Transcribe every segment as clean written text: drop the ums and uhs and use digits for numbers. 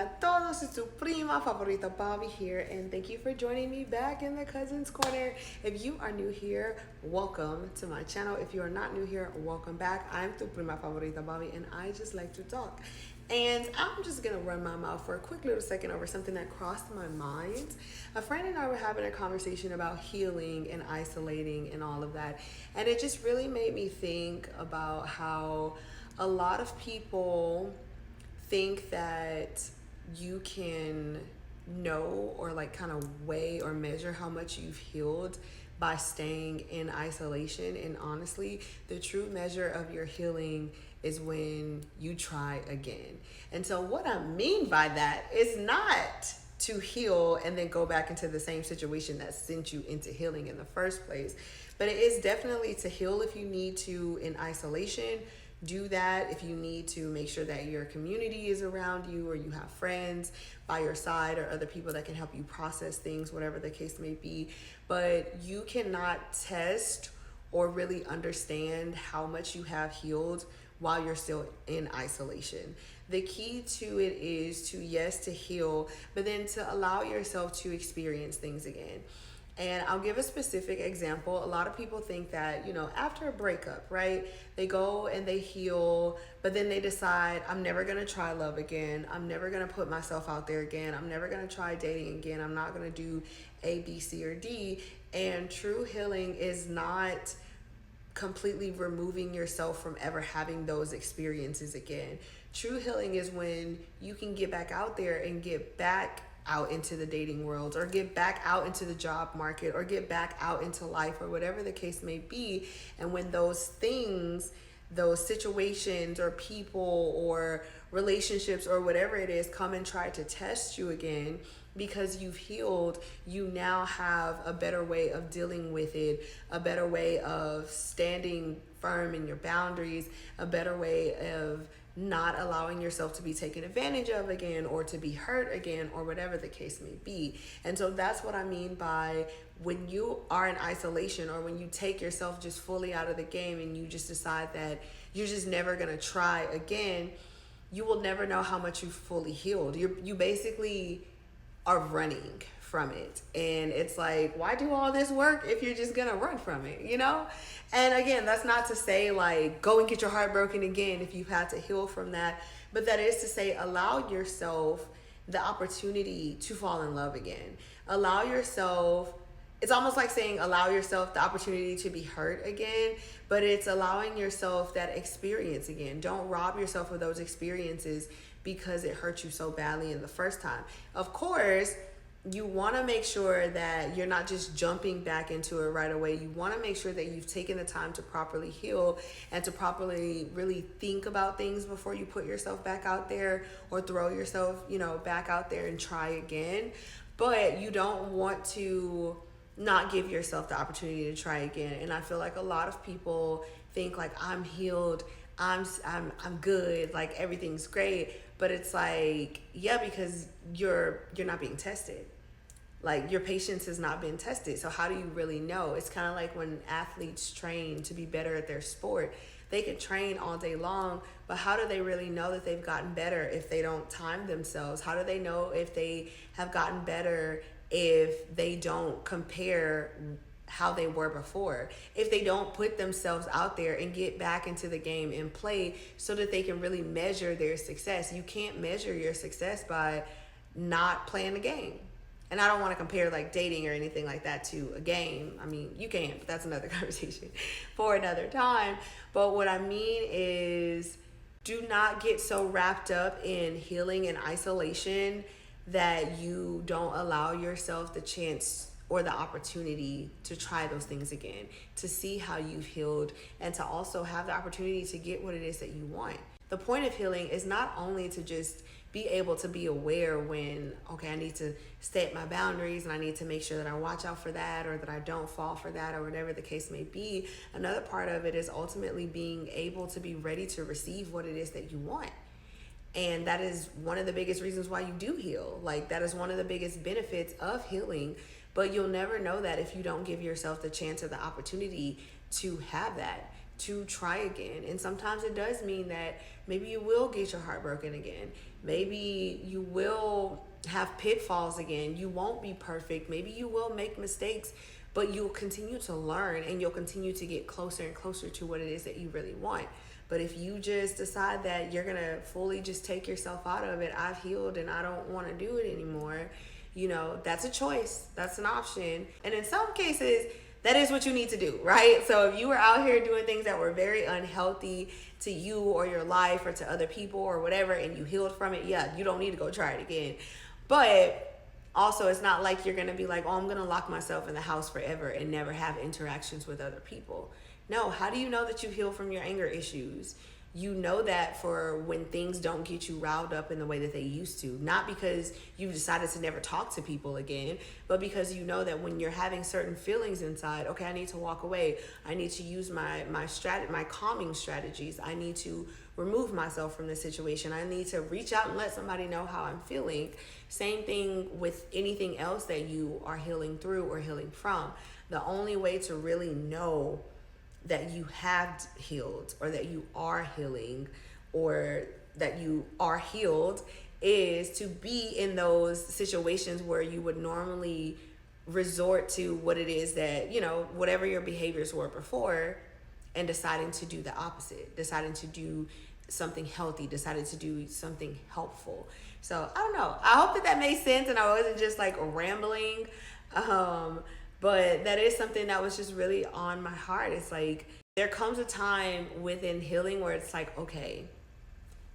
Hola a todos, it's su prima favorita Bobby here, and thank you for joining me back in the Cousins Corner. If you are new here, welcome to my channel. If you are not new here, welcome back. I'm tu prima favorita Bobby, and I just like to talk. And I'm just gonna run my mouth for a quick little second over something that crossed my mind. A friend and I were having a conversation about healing and isolating and all of that, and it just really made me think about how a lot of people think that you can know or like kind of weigh or measure how much you've healed by staying in isolation. And honestly, the true measure of your healing is when you try again. And so what I mean by that is not to heal and then go back into the same situation that sent you into healing in the first place, but it is definitely to heal if you need to in isolation. Do that if you need to make sure that your community is around you, or you have friends by your side, or other people that can help you process things, whatever the case may be. But you cannot test or really understand how much you have healed while you're still in isolation. The key to it is to, yes, to heal, but then to allow yourself to experience things again. And I'll give a specific example. A lot of people think that, after a breakup, right, they go and they heal, but then they decide, I'm never going to try love again. I'm never going to put myself out there again. I'm never going to try dating again. I'm not going to do A, B, C, or D. And true healing is not completely removing yourself from ever having those experiences again. True healing is when you can get back out there and get back out into the dating world, or get back out into the job market, or get back out into life, or whatever the case may be. And when those things, those situations or people or relationships or whatever it is come and try to test you again, because you've healed, you now have a better way of dealing with it, a better way of standing firm in your boundaries, a better way of not allowing yourself to be taken advantage of again, or to be hurt again, or whatever the case may be. And so that's what I mean by when you are in isolation, or when you take yourself just fully out of the game and you just decide that you're just never going to try again, you will never know how much you've fully healed. You basically are running from it. And it's like, why do all this work if you're just gonna run from it, And again, that's not to say like go and get your heart broken again if you've had to heal from that, but that is to say allow yourself the opportunity to fall in love again. Allow yourself, it's almost like saying allow yourself the opportunity to be hurt again, but it's allowing yourself that experience again. Don't rob yourself of those experiences because it hurt you so badly in the first time. Of course, you want to make sure that you're not just jumping back into it right away. You want to make sure that you've taken the time to properly heal and to properly really think about things before you put yourself back out there, or throw yourself, back out there and try again. But you don't want to not give yourself the opportunity to try again. And I feel like a lot of people think like, I'm healed, I'm good, like everything's great. But it's like, yeah, because you're not being tested. Like your patience has not been tested. So how do you really know? It's kind of like when athletes train to be better at their sport. They could train all day long, but how do they really know that they've gotten better if they don't time themselves? How do they know if they have gotten better if they don't compare how they were before, if they don't put themselves out there and get back into the game and play so that they can really measure their success? You can't measure your success by not playing the game. And I don't want to compare like dating or anything like that to a game. I mean, you can, but that's another conversation for another time. But what I mean is, do not get so wrapped up in healing and isolation that you don't allow yourself the chance or the opportunity to try those things again, to see how you've healed, and to also have the opportunity to get what it is that you want. The point of healing is not only to just be able to be aware when, okay, I need to set my boundaries and I need to make sure that I watch out for that, or that I don't fall for that, or whatever the case may be. Another part of it is ultimately being able to be ready to receive what it is that you want. And that is one of the biggest reasons why you do heal. Like, that is one of the biggest benefits of healing. But you'll never know that if you don't give yourself the chance or the opportunity to have that, to try again. And sometimes it does mean that maybe you will get your heart broken again. Maybe you will have pitfalls again. You won't be perfect. Maybe you will make mistakes, but you'll continue to learn and you'll continue to get closer and closer to what it is that you really want. But if you just decide that you're gonna fully just take yourself out of it, I've healed and I don't want to do it anymore, you know, that's a choice, that's an option. And in some cases, that is what you need to do, right? So if you were out here doing things that were very unhealthy to you or your life or to other people or whatever, and you healed from it, yeah, you don't need to go try it again. But also, it's not like you're gonna be like, oh, I'm gonna lock myself in the house forever and never have interactions with other people. No, how do you know that you heal from your anger issues? You know that for when things don't get you riled up in the way that they used to. Not because you've decided to never talk to people again, but because you know that when you're having certain feelings inside, okay, I need to walk away. I need to use my calming strategies. I need to remove myself from the situation. I need to reach out and let somebody know how I'm feeling. Same thing with anything else that you are healing through or healing from. The only way to really know that you have healed or that you are healing or that you are healed is to be in those situations where you would normally resort to what it is that, you know, whatever your behaviors were before, and deciding to do the opposite, deciding to do something healthy, decided to do something helpful. So I don't know. I hope that that made sense and I wasn't just like rambling. But that is something that was just really on my heart. It's like there comes a time within healing where it's like, okay,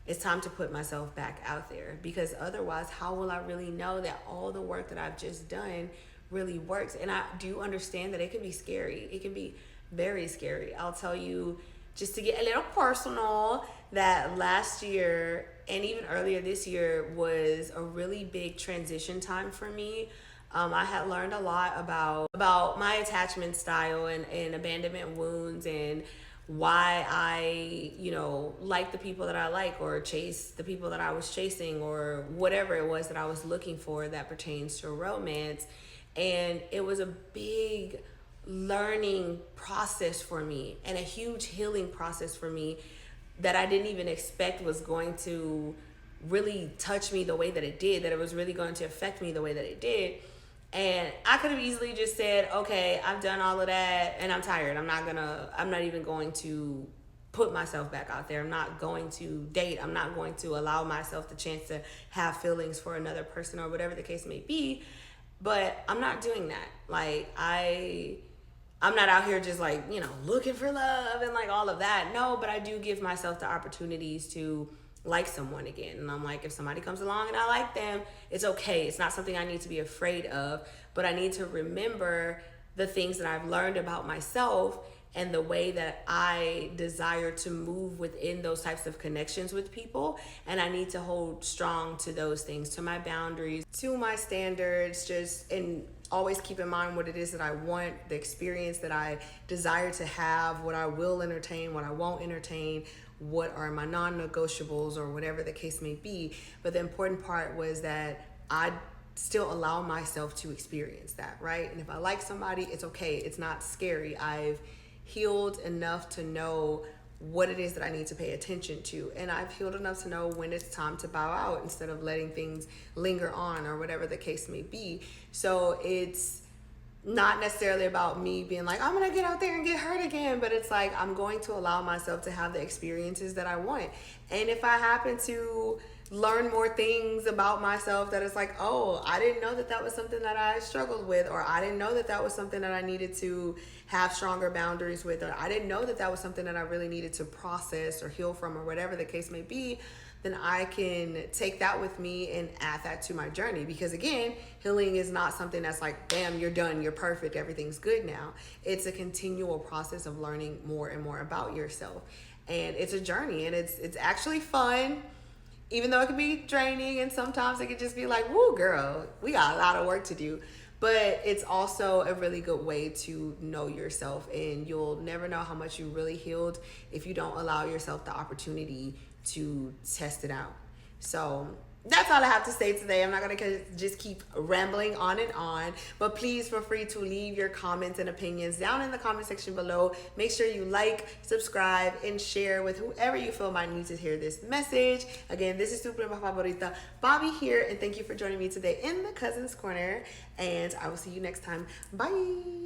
it's time to put myself back out there, because otherwise, how will I really know that all the work that I've just done really works? And I do understand that it can be scary. It can be very scary. I'll tell you, just to get a little personal, that last year and even earlier this year was a really big transition time for me. I had learned a lot about my attachment style and abandonment wounds and why I, you know, like the people that I like or chase the people that I was chasing or whatever it was that I was looking for that pertains to romance. And it was a big learning process for me and a huge healing process for me that I didn't even expect was going to really touch me the way that it did, that it was really going to affect me the way that it did. And I could have easily just said, okay, I've done all of that and I'm tired. I'm not even going to put myself back out there. I'm not going to date. I'm not going to allow myself the chance to have feelings for another person or whatever the case may be. But I'm not doing that. Like, I'm not out here just like, you know, looking for love and like all of that. No, but I do give myself the opportunities to like someone again. And I'm like, if somebody comes along and I like them, it's okay. It's not something I need to be afraid of, but I need to remember the things that I've learned about myself and the way that I desire to move within those types of connections with people. And I need to hold strong to those things, to my boundaries, to my standards, and always keep in mind what it is that I want, the experience that I desire to have, what I will entertain, what I won't entertain, what are my non-negotiables or whatever the case may be. But the important part was that I still allow myself to experience that, right? And if I like somebody, it's okay. It's not scary. I've healed enough to know what it is that I need to pay attention to. And I've healed enough to know when it's time to bow out instead of letting things linger on or whatever the case may be. So it's not necessarily about me being like, I'm gonna get out there and get hurt again, but it's like, I'm going to allow myself to have the experiences that I want. And if I happen to learn more things about myself that it's like, oh, I didn't know that that was something that I struggled with, or I didn't know that that was something that I needed to have stronger boundaries with, or I didn't know that that was something that I really needed to process or heal from, or whatever the case may be, then I can take that with me and add that to my journey. Because again, healing is not something that's like, bam, you're done, you're perfect, everything's good now. It's a continual process of learning more and more about yourself. And it's a journey, and it's actually fun, even though it can be draining, and sometimes it can just be like, woo, girl, we got a lot of work to do. But it's also a really good way to know yourself, and you'll never know how much you really healed if you don't allow yourself the opportunity to test it out. So that's all I have to say today. I'm not going to just keep rambling on and on, but please feel free to leave your comments and opinions down in the comment section below. Make sure you like, subscribe, and share with whoever you feel might need to hear this message. Again, this is Tu Prima Favorita, Bobby here, and thank you for joining me today in the Cousins Corner, and I will see you next time. Bye.